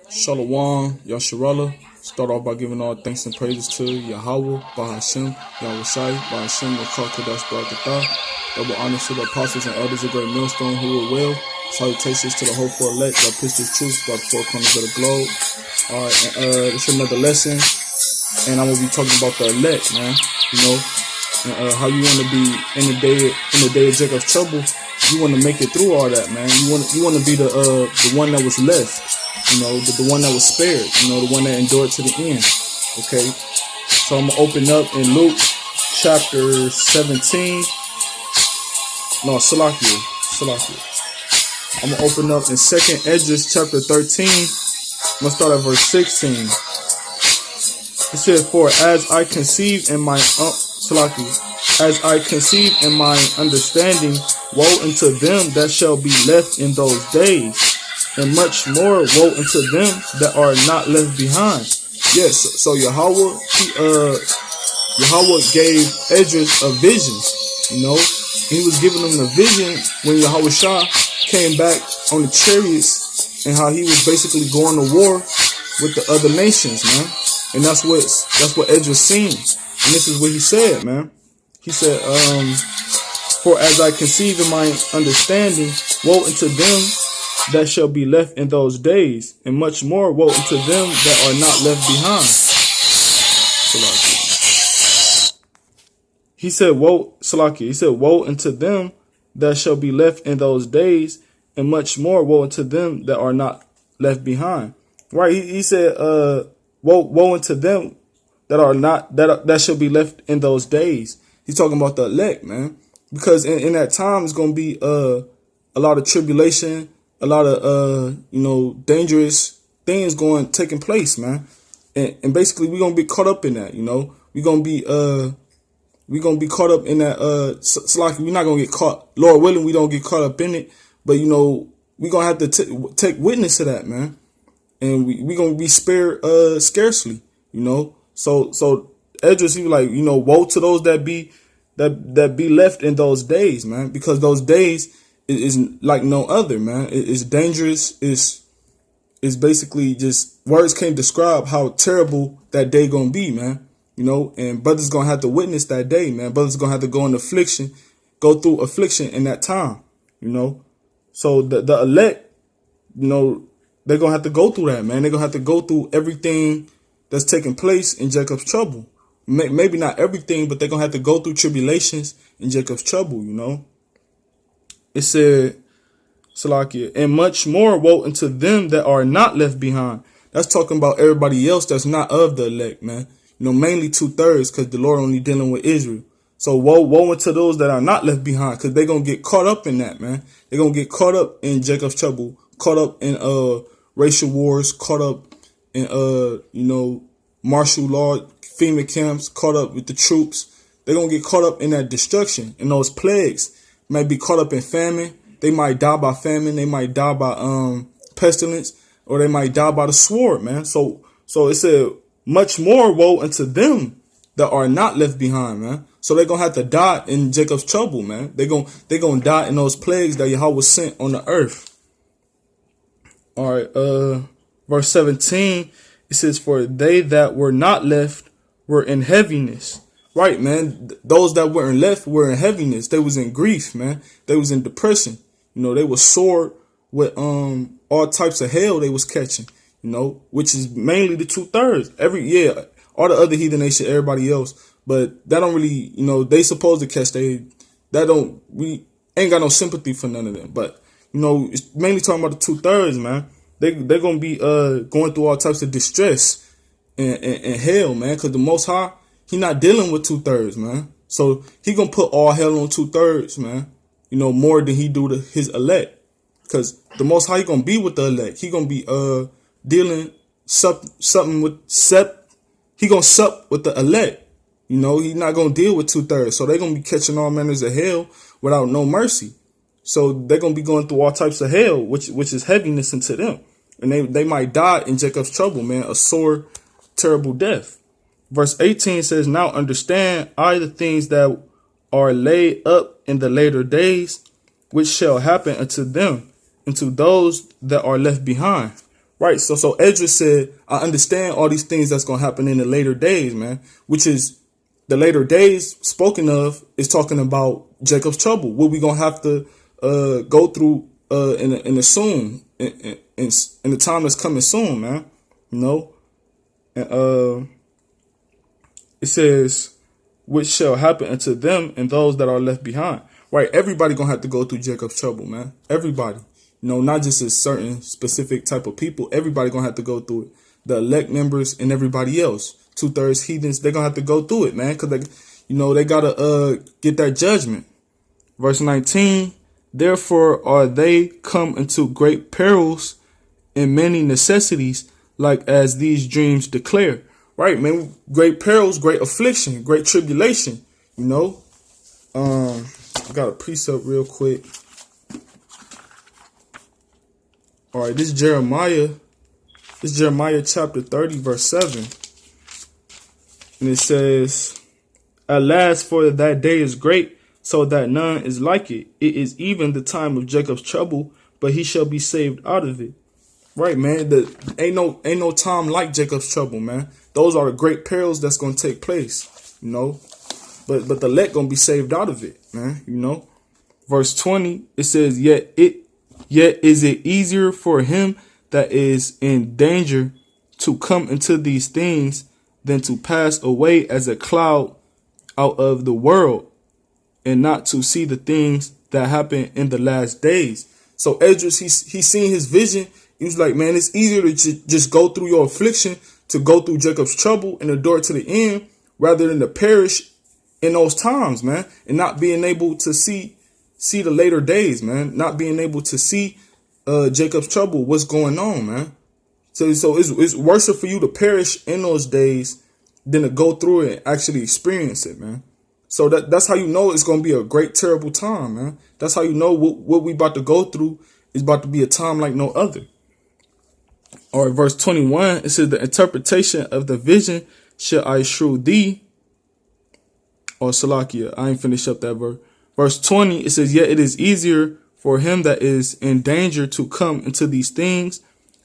Shalom, Yasharallah. Start off by giving all thanks and praises to Yahweh, Bahashem, Yahushai, Bahashem, Yakar Barakatah. Double honors to the apostles and elders of Great Millstone who were well. Salutations to the hopeful elect that pushed this truth by the four corners of the globe. Alright, this is another lesson, and I'm gonna be talking about the elect, man. You know, and how you want to be in the day of Jacob's trouble. You want to make it through all that, man. You want to be the one that was left. You know, the one that was spared, you know, the one that endured to the end. Okay. So I'm going to open up in Luke chapter 17. No, Salakia. I'm going to open up in 2nd Esdras chapter 13. I'm going to start at verse 16. It said, "For as I conceive in my as I conceive in my understanding, woe unto them that shall be left in those days. And much more woe unto them that are not left behind." Yes, so Yahweh gave Esdras a vision, you know. He was giving him a vision when Yahweh Shah came back on the chariots and how he was basically going to war with the other nations, man. And that's what Esdras seen. And this is what he said, man. He said, "For as I conceive in my understanding, woe unto them that shall be left in those days, and much more woe unto them that are not left behind." He said, woe unto them that shall be left in those days, and much more woe unto them that are not left behind. Right? He said, woe unto them that are not that shall be left in those days. He's talking about the elect, man, because in that time it's gonna be a lot of tribulation. A lot of dangerous things taking place, man, and basically we're gonna be caught up in that. You know, we're gonna be caught up in that. It's like we're not gonna get caught. Lord willing, we don't get caught up in it, but you know we're gonna have to take witness to that, man, and we're gonna be spared scarcely. You know, so Esdras, he was like, you know, woe to those that be left in those days, man, because those days is like no other, man. It's dangerous. It's basically just words can't describe how terrible that day gonna be, man. You know, and brothers gonna have to witness that day, man. Brothers gonna have to go through affliction in that time, you know. So the elect, you know, they're gonna have to go through that, man. They're gonna have to go through everything that's taking place in Jacob's trouble. Maybe not everything, but they're gonna have to go through tribulations in Jacob's trouble, you know. It said, Salakia, and much more woe unto them that are not left behind. That's talking about everybody else that's not of the elect, man. You know, mainly 2/3, because the Lord only dealing with Israel. So woe unto those that are not left behind, because they're going to get caught up in that, man. They're going to get caught up in Jacob's trouble, caught up in racial wars, caught up in, martial law, FEMA camps, caught up with the troops. They're going to get caught up in that destruction, in those plagues. Might be caught up in famine. They might die by famine. They might die by pestilence, or they might die by the sword, man. So it said, much more woe unto them that are not left behind, man. So they're gonna have to die in Jacob's trouble, man. They're gonna die in those plagues that Yahweh sent on the earth. All right, verse 17, it says, "For they that were not left were in heaviness." Right, man. Those that weren't left were in heaviness. They was in grief, man. They was in depression. You know, they was sore with all types of hell they was catching. You know, which is mainly the 2/3. All the other heathen nation, everybody else, but that don't really, you know, they supposed to catch we ain't got no sympathy for none of them. But you know, it's mainly talking about the 2/3, man. They're gonna be going through all types of distress and hell, man, because the Most High, he not dealing with 2/3, man. So he gonna put all hell on 2/3, man. You know, more than he do to his elect. Because the Most High, he gonna be with the elect. He gonna be dealing something with he gonna sup with the elect. You know, he not gonna deal with 2/3. So they're gonna be catching all manners of hell without no mercy. So they're gonna be going through all types of hell, which is heaviness into them. And they might die in Jacob's trouble, man, a sore, terrible death. Verse 18 says, "Now understand I the things that are laid up in the later days, which shall happen unto them, and to those that are left behind." Right. So Esdras said, I understand all these things that's gonna happen in the later days, man. Which is the later days spoken of is talking about Jacob's trouble. What we gonna have to go through in the soon in the time that's coming soon, man. You know, and it says, which shall happen unto them and those that are left behind. Right, everybody gonna have to go through Jacob's trouble, man. Everybody. You know, not just a certain specific type of people. Everybody gonna have to go through it. The elect members and everybody else. 2/3 heathens, they're gonna have to go through it, man. Cause they gotta get that judgment. Verse 19, therefore are they come into great perils and many necessities, like as these dreams declare. Right, man. Great perils, great affliction, great tribulation. You know. I got a precept real quick. All right, this is Jeremiah. This is Jeremiah chapter 30, verse 7. And it says, at last, for that day is great, so that none is like it. It is even the time of Jacob's trouble, but he shall be saved out of it. Right, man. Ain't no time like Jacob's trouble, man. Those are the great perils that's gonna take place, you know. But the elect gonna be saved out of it, man. You know. Verse 20, it says, Yet is it easier for him that is in danger to come into these things than to pass away as a cloud out of the world and not to see the things that happen in the last days. So Esdras, he's seen his vision. He was like, man, it's easier to just go through your affliction, to go through Jacob's trouble and endure to the end, rather than to perish in those times, man, and not being able to see the later days, man, not being able to see Jacob's trouble, what's going on, man. So it's worse for you to perish in those days than to go through it and actually experience it, man. So that's how you know it's going to be a great, terrible time, man. That's how you know what we about to go through is about to be a time like no other. Or verse 21, it says, the interpretation of the vision shall I shew thee. Or Salakia, I ain't finished up that verse. Verse 20, it says, yet it is easier for him that is in danger to come into these things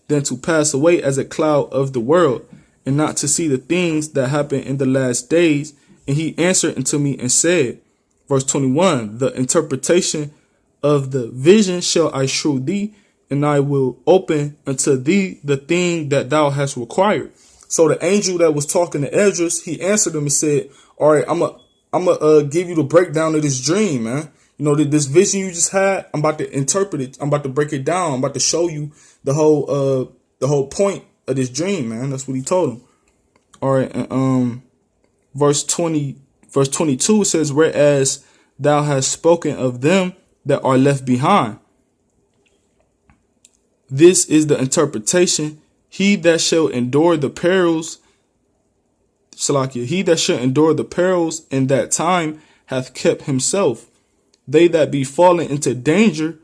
than to pass away as a cloud of the world and not to see the things that happen in the last days. And he answered unto me and said, verse 21, the interpretation of the vision shall I shew thee, and I will open unto thee the thing that thou hast required. So the angel that was talking to Esdras, he answered him and said, all right, I'm gonna give you the breakdown of this dream, man. You know, this vision you just had, I'm about to interpret it. I'm about to break it down. I'm about to show you the whole point of this dream, man. That's what he told him. All right, and verse 22 says, whereas thou hast spoken of them that are left behind. This is the interpretation. He that shall endure the perils, Salakia, he that shall endure the perils in that time hath kept himself. They that be fallen into danger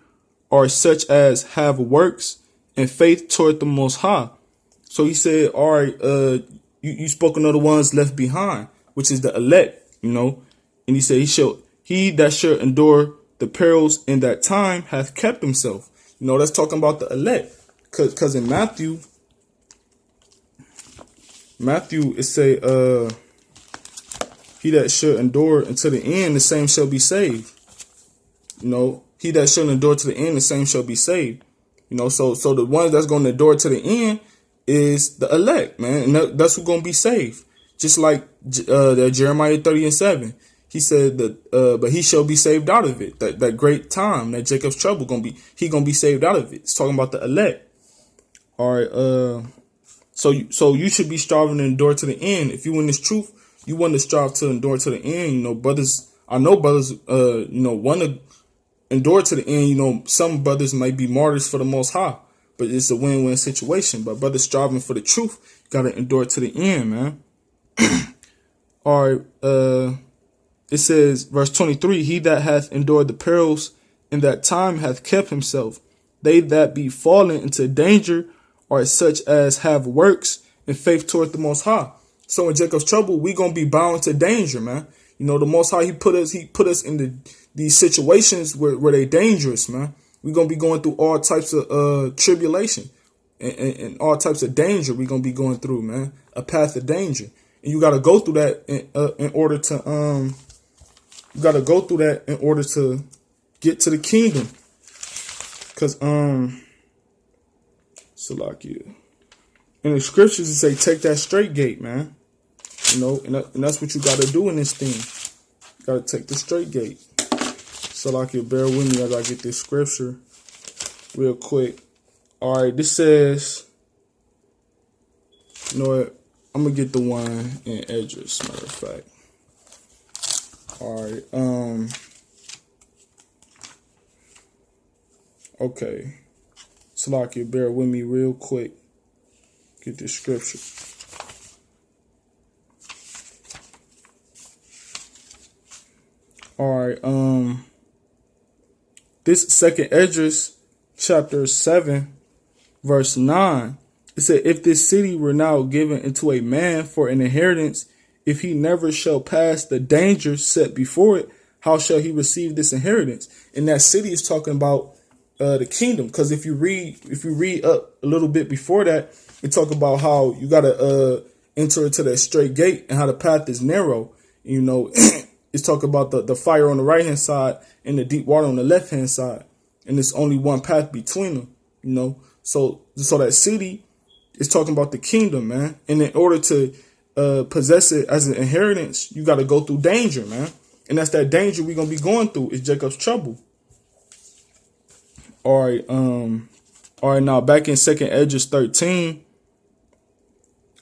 are such as have works and faith toward the Most High. So he said, all right, you spoken of the ones left behind, which is the elect, you know. And he said, he that shall endure the perils in that time hath kept himself. You know, that's talking about the elect. Cause in Matthew it say, he that shall endure until the end, the same shall be saved. You know, he that shall endure to the end, the same shall be saved. You know, so the ones that's going to endure to the end is the elect, man. And that's who's going to be saved. Just like the Jeremiah 30 and 7. He said that, but he shall be saved out of it. That great time, that Jacob's trouble he gonna be saved out of it. It's talking about the elect. All right. So you should be striving to endure to the end. If you in this truth, you want to strive to endure to the end. You know, brothers. I know brothers. You know, want to endure to the end. You know, some brothers might be martyrs for the Most High, but it's a win-win situation. But brothers striving for the truth, gotta endure to the end, man. All right. It says, verse 23, he that hath endured the perils in that time hath kept himself. They that be fallen into danger are such as have works and faith toward the Most High. So in Jacob's trouble, we gonna be bound to danger, man. You know, the Most High, he put us in these situations where they dangerous, man. We gonna be going through all types of tribulation. and all types of danger we're gonna be going through, man. A path of danger, and you got to go through that in order to you got to go through that in order to get to the kingdom. Cause Salakia, in the scriptures it say take that straight gate, man. You know, and that's what you got to do in this thing. You got to take the straight gate. Salakia, bear with me as I get this scripture real quick. All right, this says, you know what? I'm gonna get the one in Esdras, matter of fact. All right, okay. Salakia, bear with me real quick. Get this scripture. All right, this second Esdras, chapter 7, verse 9. It said, if this city were now given into a man for an inheritance, if he never shall pass the danger set before it, how shall he receive this inheritance? And that city is talking about the kingdom. Because if you read up a little bit before that, it talk about how you gotta enter into that straight gate and how the path is narrow. You know, it's talking about the fire on the right hand side and the deep water on the left hand side, and there's only one path between them. You know, so that city is talking about the kingdom, man. And in order to possess it as an inheritance, you got to go through danger, man. And that's that danger we're gonna be going through is Jacob's trouble. All right. Now back in 2nd Esdras 13,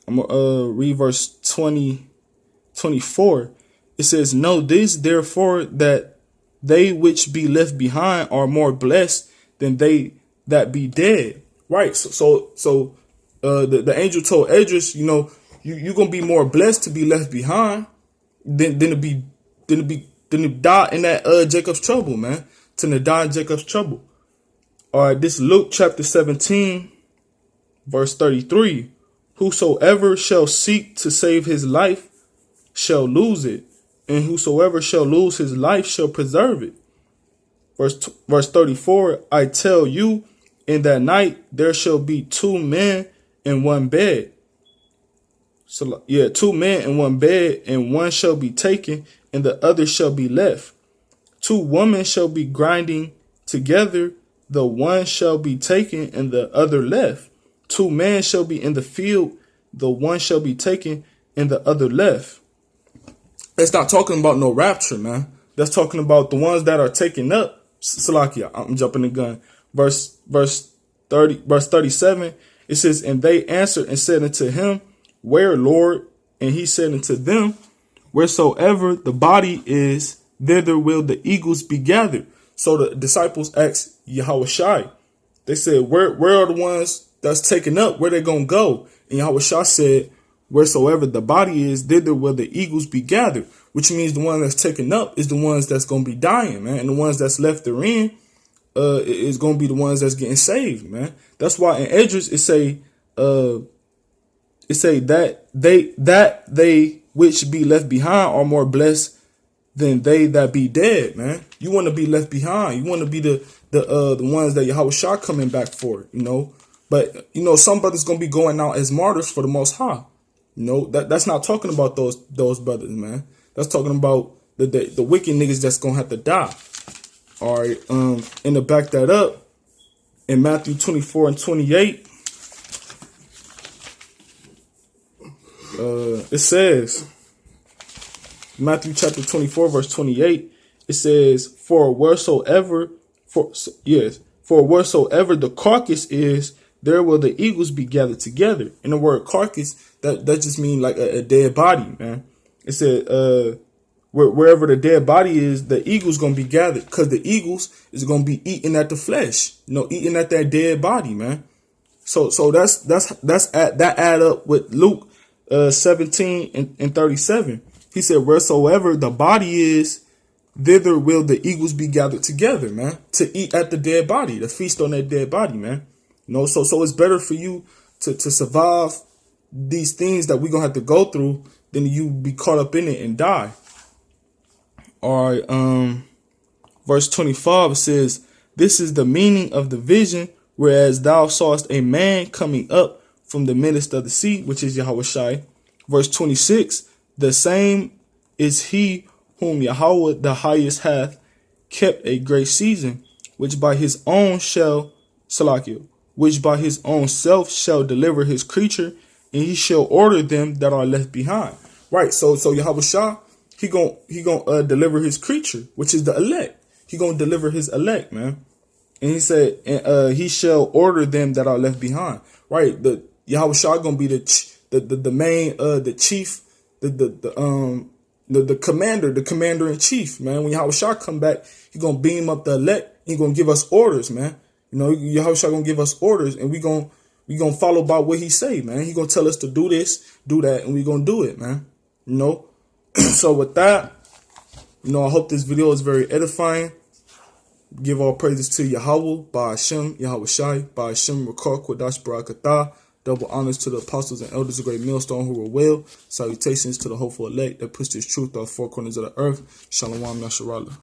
I'm gonna read verse 24. It says, know this therefore, that they which be left behind are more blessed than they that be dead. Right. So the angel told Esdras, you know, you're gonna be more blessed to be left behind than to die in that Jacob's trouble, man. To die in Jacob's trouble. All right, this Luke chapter 17, verse 33. Whosoever shall seek to save his life shall lose it, and whosoever shall lose his life shall preserve it. Verse 34, I tell you, in that night there shall be 2 men in one bed. So yeah, 2 men in one bed, and one shall be taken and the other shall be left. 2 women shall be grinding together, the one shall be taken and the other left. 2 men shall be in the field, the one shall be taken and the other left. It's not talking about no rapture, man. That's talking about the ones that are taken up. Salakia, I'm jumping the gun. Verse 37, it says, and they answered and said unto him, where, Lord? And he said unto them, wheresoever the body is, thither will the eagles be gathered. So the disciples asked Yahushua. They said, where are the ones that's taken up? Where they gonna go? And Yahushua said, wheresoever the body is, thither will the eagles be gathered. Which means the one that's taken up is the ones that's gonna be dying, man. And the ones that's left therein is gonna be the ones that's getting saved, man. That's why in Esdras it say that they which be left behind are more blessed than they that be dead, man. You want to be left behind. You want to be the ones that Yahushua coming back for, you know. But you know, some brothers gonna be going out as martyrs for the Most High. You know, that's not talking about those brothers, man. That's talking about the wicked niggas that's gonna have to die. All right. And to back that up, in Matthew 24 and 28, it says, Matthew chapter 24, verse 28, it says, for wheresoever the carcass is, there will the eagles be gathered together. In the word carcass, that just means like a dead body, man. It said, wherever the dead body is, the eagles gonna be gathered, because the eagles is gonna be eating at the flesh, you know, eating at that dead body, man. So that add up with Luke 17 and 37. He said, wheresoever the body is, thither will the eagles be gathered together, man, to eat at the dead body, to feast on that dead body, man. You know, so it's better for you to survive these things that we're gonna have to go through than you be caught up in it and die. All right, verse 25 says, this is the meaning of the vision whereas thou sawest a man coming up from the midst of the sea, which is Yahushai. Verse 26, the same is he whom Yahweh the highest hath kept a great season, which by his own which by his own self shall deliver his creature, and he shall order them that are left behind. Right, so Yahushua, he gonna deliver his creature, which is the elect. He gonna deliver his elect, man. And he said, he shall order them that are left behind. Right, the Yahushua gonna be the main, the chief, the commander in chief, man. When Yahushua come back, he gonna beam up the elect. He gonna give us orders, man. You know, Yahushua gonna give us orders, and we gonna follow by what he say, man. He gonna tell us to do this, do that, and we gonna do it, man. You know. So with that, you know, I hope this video is very edifying. Give all praises to Yahweh, by Hashem, Yahushai, by Hashem, Rakar, Kodash, Barakatah. Double honors to the apostles and elders of Great Millstone who were well. Salutations to the hopeful elect that pushed this truth off four corners of the earth. Shalom, Yasharallah.